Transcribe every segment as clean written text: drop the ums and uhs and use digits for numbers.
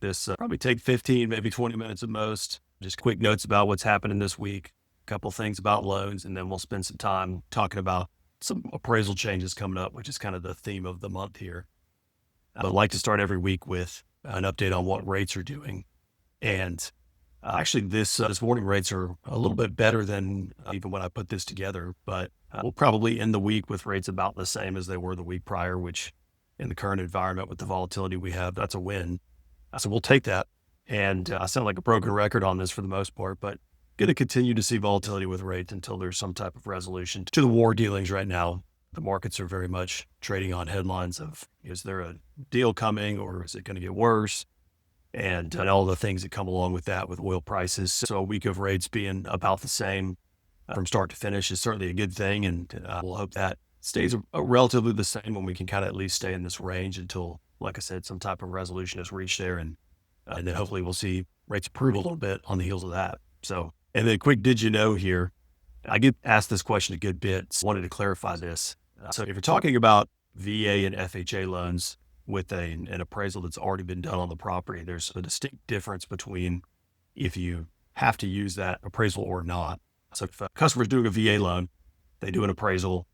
This probably take 15, maybe 20 minutes at most. Just quick notes about what's happening this week, a couple things about loans, and then we'll spend some time talking about some appraisal changes coming up, which is kind of the theme of the month here. I'd like to start every week with an update on what rates are doing. And actually, this morning rates are a little bit better than even when I put this together, but we'll probably end the week with rates about the same as they were the week prior, which in the current environment with the volatility we have, that's a win. So we'll take that. And I sound like a broken record on this for the most part, but going to continue to see volatility with rates until there's some type of resolution to the war dealings right now. The markets are very much trading on headlines of, is there a deal coming or is it going to get worse? And all the things that come along with that with oil prices. So a week of rates being about the same from start to finish is certainly a good thing. And we'll hope that stays relatively the same when we can kind of at least stay in this range until, like I said, some type of resolution is reached there. And then hopefully we'll see rates improve a little bit on the heels of that. So, and then quick, did you know here, I get asked this question a good bit. So I wanted to clarify this. So if you're talking about VA and FHA loans with an appraisal that's already been done on the property, there's a distinct difference between if you have to use that appraisal or not. So if a customer's doing a VA loan, they do an appraisal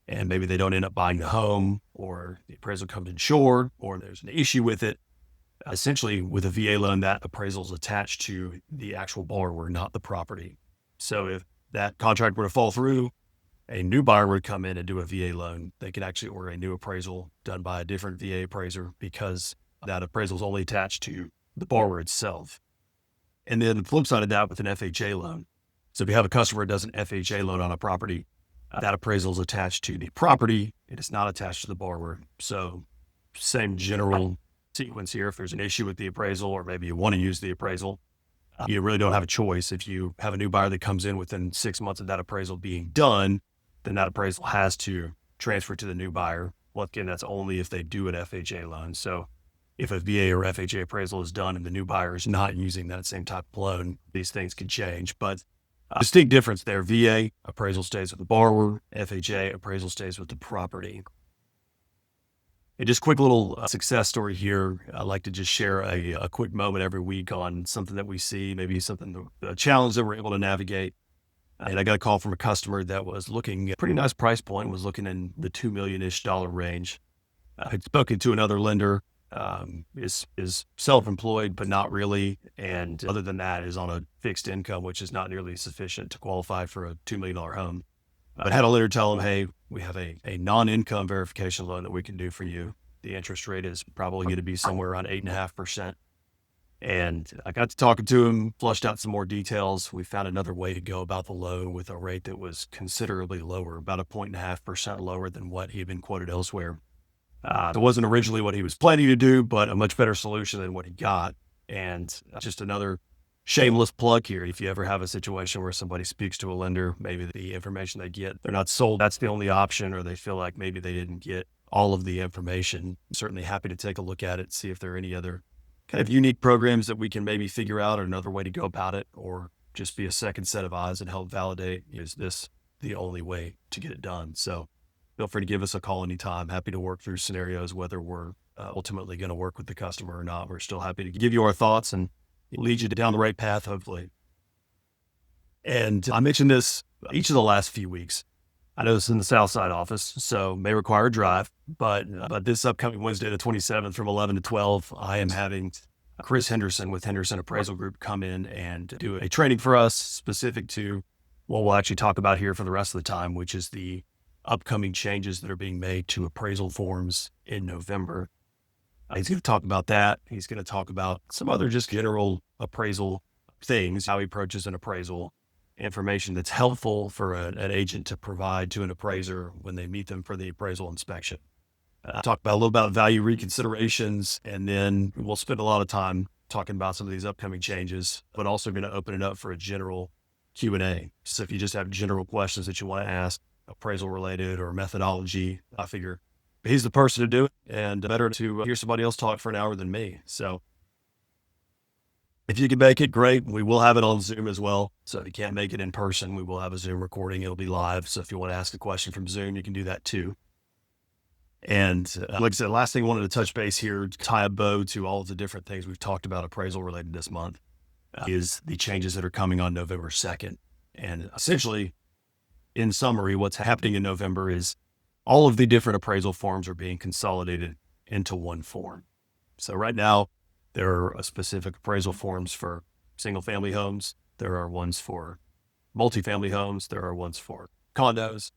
and maybe they don't end up buying the home, or the appraisal comes in short, or there's an issue with it. Essentially, with a VA loan, that appraisal is attached to the actual borrower, not the property. So if that contract were to fall through, a new buyer would come in and do a VA loan. They could actually order a new appraisal done by a different VA appraiser because that appraisal is only attached to the borrower itself. And then the flip side of that with an FHA loan. So if you have a customer that does an FHA loan on a property, that appraisal is attached to the property. It is not attached to the borrower. So same general sequence here. If there's an issue with the appraisal, or maybe you want to use the appraisal, you really don't have a choice. If you have a new buyer that comes in within 6 months of that appraisal being done, then that appraisal has to transfer to the new buyer. Well, again, that's only if they do an FHA loan. So if a VA or FHA appraisal is done and the new buyer is not using that same type of loan, these things could change. But a distinct difference there. VA appraisal stays with the borrower. FHA appraisal stays with the property. And just quick little success story here. I like to just share a quick moment every week on something that we see, maybe something, a challenge that we're able to navigate. And I got a call from a customer that was looking at a pretty nice price point, was looking in the $2 million-ish range. Had spoken to another lender, is self-employed, but not really. And other than that is on a fixed income, which is not nearly sufficient to qualify for a $2 million home. But had a lender tell him, hey, we have a non-income verification loan that we can do for you. The interest rate is probably going to be somewhere around 8.5%. And I got to talking to him, flushed out some more details. We found another way to go about the loan with a rate that was considerably lower, about 1.5% lower than what he had been quoted elsewhere. It wasn't originally what he was planning to do, but a much better solution than what he got. And just another shameless plug here. If you ever have a situation where somebody speaks to a lender, maybe the information they get, they're not sold, that's the only option, or they feel like maybe they didn't get all of the information, I'm certainly happy to take a look at it, see if there are any other kind of unique programs that we can maybe figure out, or another way to go about it, or just be a second set of eyes and help validate, is this the only way to get it done? So feel free to give us a call anytime. Happy to work through scenarios, whether we're ultimately going to work with the customer or not. We're still happy to give you our thoughts and lead you down the right path, hopefully. And I mentioned this each of the last few weeks. I know it's in the Southside office, so may require a drive, but this upcoming Wednesday, the 27th from 11 to 12, I am having Chris Henderson with Henderson Appraisal Group come in and do a training for us specific to what we'll actually talk about here for the rest of the time, which is the upcoming changes that are being made to appraisal forms in November. He's going to talk about that. He's going to talk about some other just general appraisal things, how he approaches an appraisal, information that's helpful for an agent to provide to an appraiser when they meet them for the appraisal inspection. Talk about a little about value reconsiderations, and then we'll spend a lot of time talking about some of these upcoming changes, but also going to open it up for a general Q&A. So if you just have general questions that you want to ask, appraisal related or methodology, I figure he's the person to do it, and better to hear somebody else talk for an hour than me. So if you can make it, great. We will have it on Zoom as well. So if you can't make it in person, we will have a Zoom recording. It'll be live. So if you want to ask a question from Zoom, you can do that too. And like I said, last thing I wanted to touch base here, tie a bow to all of the different things we've talked about appraisal related this month, is the changes that are coming on November 2nd. And essentially, in summary, what's happening in November is all of the different appraisal forms are being consolidated into one form. So right now, there are specific appraisal forms for single family homes. There are ones for multifamily homes. There are ones for condos.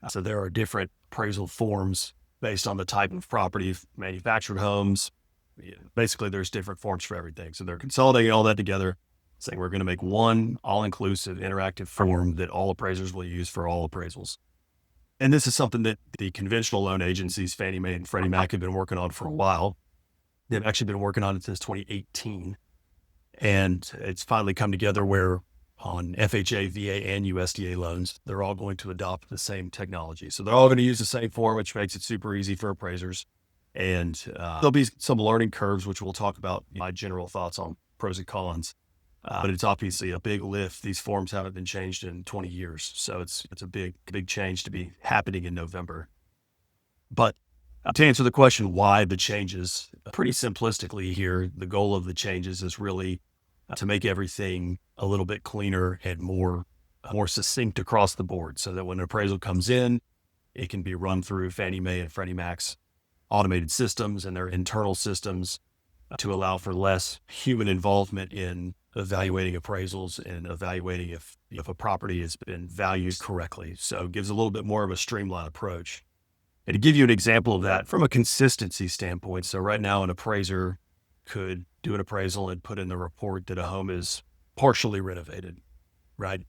So there are different appraisal forms based on the type of property, manufactured homes. Basically, there's different forms for everything. So they're consolidating all that together, saying we're going to make one all-inclusive interactive form that all appraisers will use for all appraisals. And this is something that the conventional loan agencies, Fannie Mae and Freddie Mac, have been working on for a while. They've actually been working on it since 2018. And it's finally come together where on FHA, VA, and USDA loans, they're all going to adopt the same technology. So they're all going to use the same form, which makes it super easy for appraisers. And there'll be some learning curves, which we'll talk about my general thoughts on pros and cons. But it's obviously a big lift. These forms haven't been changed in 20 years. So it's a big change to be happening in November. But to answer the question, why the changes, pretty simplistically here, the goal of the changes is really to make everything a little bit cleaner and more succinct across the board, so that when an appraisal comes in, it can be run through Fannie Mae and Freddie Mac's automated systems and their internal systems to allow for less human involvement in evaluating appraisals and evaluating if a property has been valued correctly. So it gives a little bit more of a streamlined approach. And to give you an example of that from a consistency standpoint, so right now an appraiser could do an appraisal and put in the report that a home is partially renovated, right?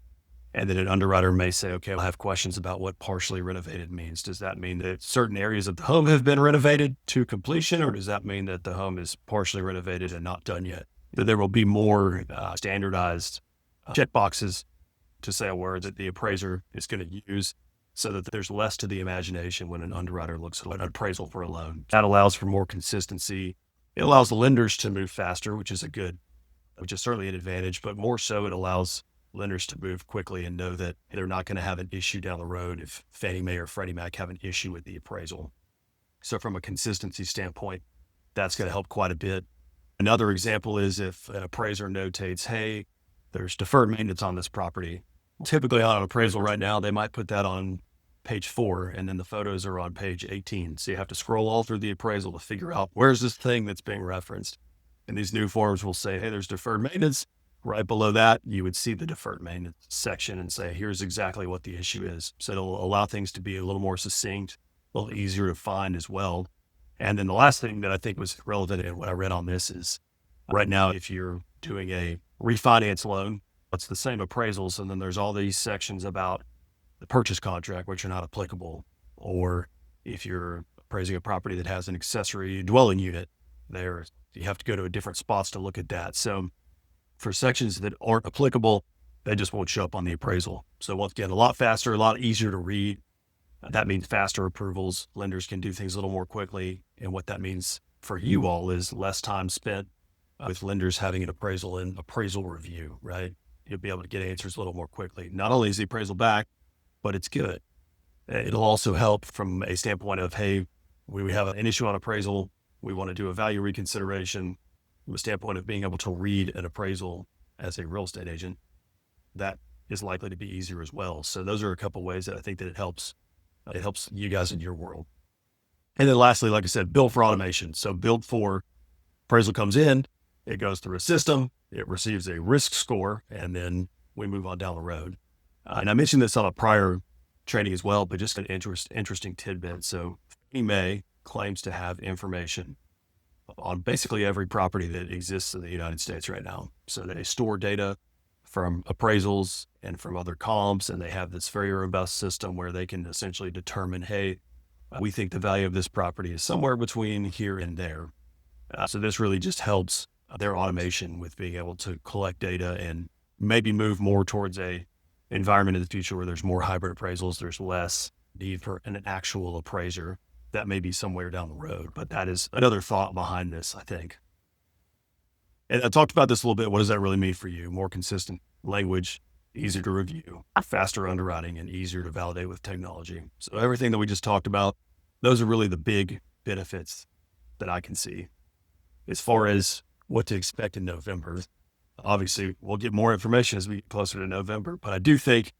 And then an underwriter may say, okay, I have questions about what partially renovated means. Does that mean that certain areas of the home have been renovated to completion, or does that mean that the home is partially renovated and not done yet? That there will be more standardized checkboxes to say a word that the appraiser is going to use, so that there's less to the imagination when an underwriter looks at an appraisal for a loan. That allows for more consistency. It allows the lenders to move faster, which is certainly an advantage, but more so it allows lenders to move quickly and know that they're not going to have an issue down the road if Fannie Mae or Freddie Mac have an issue with the appraisal. So from a consistency standpoint, that's going to help quite a bit. Another example is if an appraiser notates, hey, there's deferred maintenance on this property. Typically on an appraisal right now, they might put that on page 4, and then the photos are on page 18. So you have to scroll all through the appraisal to figure out where's this thing that's being referenced. And these new forms will say, hey, there's deferred maintenance. Right below that, you would see the deferred maintenance section and say, here's exactly what the issue is. So it'll allow things to be a little more succinct, a little easier to find as well. And then the last thing that I think was relevant in what I read on this is right now, if you're doing a refinance loan, it's the same appraisals. And then there's all these sections about the purchase contract, which are not applicable. Or if you're appraising a property that has an accessory dwelling unit, you have to go to a different spots to look at that. So for sections that aren't applicable, they just won't show up on the appraisal. So once again, a lot faster, a lot easier to read. That means faster approvals. Lenders can do things a little more quickly. And what that means for you all is less time spent with lenders having an appraisal and appraisal review, right? You'll be able to get answers a little more quickly. Not only is the appraisal back, but it's good. It'll also help from a standpoint of, hey, we have an issue on appraisal. We want to do a value reconsideration. From a standpoint of being able to read an appraisal as a real estate agent, that is likely to be easier as well. So those are a couple ways that I think that it helps you guys in your world. And then lastly, like I said, build for automation. So build for appraisal comes in, it goes through a system, it receives a risk score, and then we move on down the road. And I mentioned this on a prior training as well, but just an interesting tidbit. So Fannie Mae claims to have information on basically every property that exists in the United States right now. So they store data from appraisals and from other comps, and they have this very robust system where they can essentially determine, hey, we think the value of this property is somewhere between here and there. So this really just helps their automation with being able to collect data and maybe move more towards a environment in the future where there's more hybrid appraisals, there's less need for an actual appraiser. That may be somewhere down the road, but that is another thought behind this, I think. And I talked about this a little bit. What does that really mean for you? More consistent language, easier to review, faster underwriting, and easier to validate with technology. So everything that we just talked about, those are really the big benefits that I can see. As far as what to expect in November, obviously we'll get more information as we get closer to November, but I do think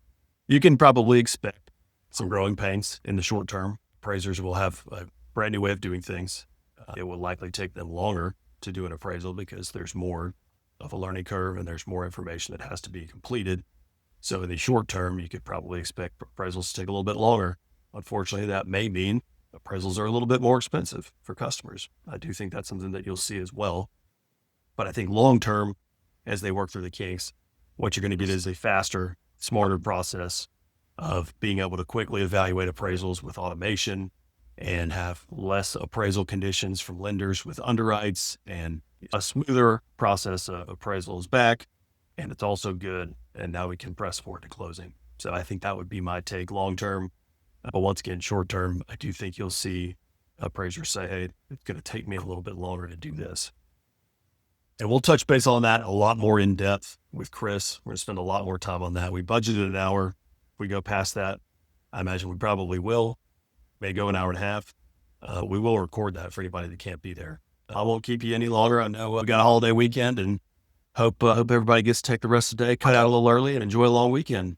you can probably expect some growing pains in the short term. Appraisers will have a brand new way of doing things. It will likely take them longer to do an appraisal because there's more of a learning curve and there's more information that has to be completed. So in the short term, you could probably expect appraisals to take a little bit longer. Unfortunately, that may mean appraisals are a little bit more expensive for customers. I do think that's something that you'll see as well. But I think long term, as they work through the kinks, what you're going to get is a faster, smarter process of being able to quickly evaluate appraisals with automation and have less appraisal conditions from lenders with underwrites and a smoother process of appraisals back. And it's also good. And now we can press forward to closing. So I think that would be my take long term. But once again, short term, I do think you'll see appraisers say, hey, it's going to take me a little bit longer to do this. And we'll touch base on that a lot more in depth with Chris. We're going to spend a lot more time on that. We budgeted an hour. If we go past that, I imagine we probably will. May go an hour and a half. We will record that for anybody that can't be there. I won't keep you any longer. I know we got a holiday weekend and hope everybody gets to take the rest of the day, cut out a little early and enjoy a long weekend.